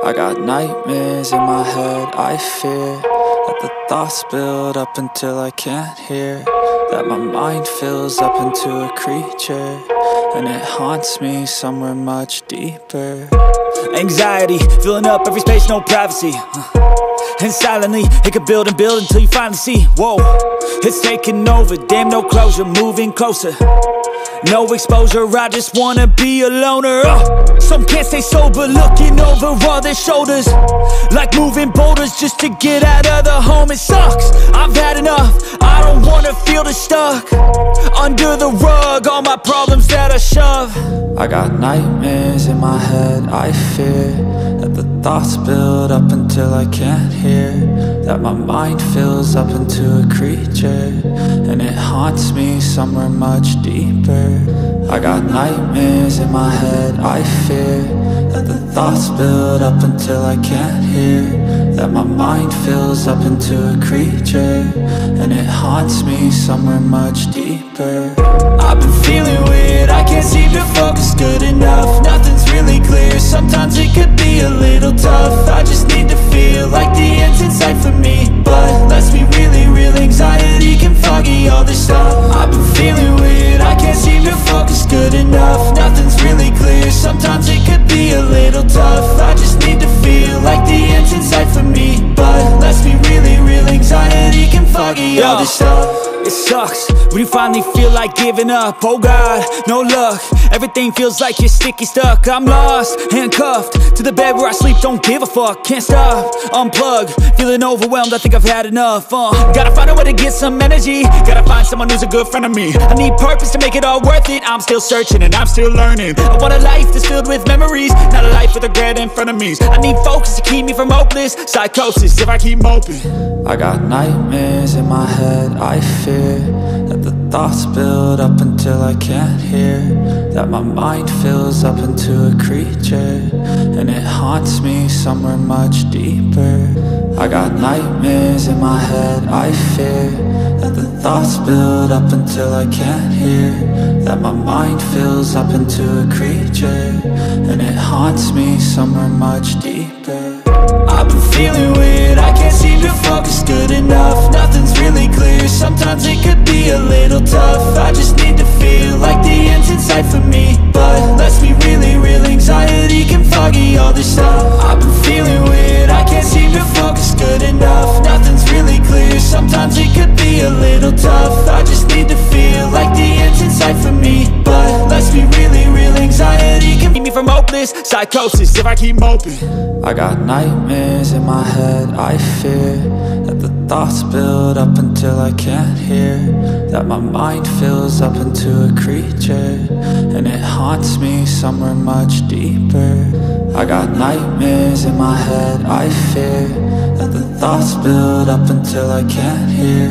I got nightmares in my head, I fear that the thoughts build up until I can't hear, that my mind fills up into a creature, and it haunts me somewhere much deeper. Anxiety, filling up every space, no privacy, and silently, it could build and build until you finally see, whoa, it's taking over, damn no closure, moving closer. No exposure, I just wanna be a loner. Some can't stay sober, looking over all their shoulders, like moving boulders just to get out of the home. It sucks, I've had enough, I don't wanna feel the stuck under the rug, all my problems that I shove. I got nightmares in my head, I fear that the thoughts build up until I can't hear, that my mind fills up into a creature, and it haunts me somewhere much deeper. I got nightmares in my head, I fear that the thoughts build up until I can't hear, that my mind fills up into a creature, and it haunts me somewhere much deeper. I've been feeling weird, I can't seem to focus good enough, nothing's really clear, sometimes it could be a little tough. I just need to feel like the end's in sight for me, but let's be really real, anxiety can foggy all this stuff. I've been feeling weird, I can't seem to focus good enough, nothing's really clear, sometimes it could be a little tough. I just need to feel like the end's in sight for me, but let's be really real, anxiety can foggy all this stuff. It sucks when you finally feel like giving up. Oh God, no luck, everything feels like you're sticky stuck. I'm lost, handcuffed to the bed where I sleep, don't give a fuck. Can't stop, unplug, feeling overwhelmed, I think I've had enough. Gotta find a way to get some energy, gotta find someone who's a good friend of me. I need purpose to make it all worth it, I'm still searching and I'm still learning. I want a life that's filled with memories, not a life with regret and frenemies. I need focus to keep me from hopeless psychosis if I keep moping. I got nightmares in my head, I fear that the thoughts build up until I can't hear, that my mind fills up into a creature, and it haunts me somewhere much deeper. I got nightmares in my head, I fear that the thoughts build up until I can't hear, that my mind fills up into a creature, and it haunts me somewhere much deeper. I've been feeling weird, I can't seem to focus good enough, nothing's really clear, sometimes it could be a little tough. I just need to feel like the end's in sight for me, but let's be really real, anxiety can foggy all this stuff. I've been feeling weird, I can't seem to focus good enough, nothing's really clear, sometimes it could be a little tough. I just need to feel like the end's in sight for me, but let's be really real, anxiety can keep me from hopeless psychosis if I keep moping. I got nightmares in my head, I fear that the thoughts build up until I can't hear, that my mind fills up into a creature, and it haunts me somewhere much deeper. I got nightmares in my head, I fear that the thoughts build up until I can't hear,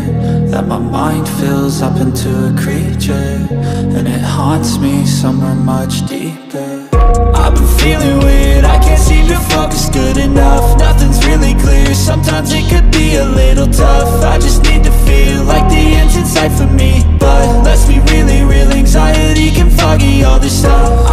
that my mind fills up into a creature, and it haunts me somewhere much deeper. I've been feeling weird, I can't seem to focus good enough, nothing's really clear, sometimes it could be a little tough. I just need to feel like the end's in sight for me, but let's be really real, anxiety can foggy all this stuff.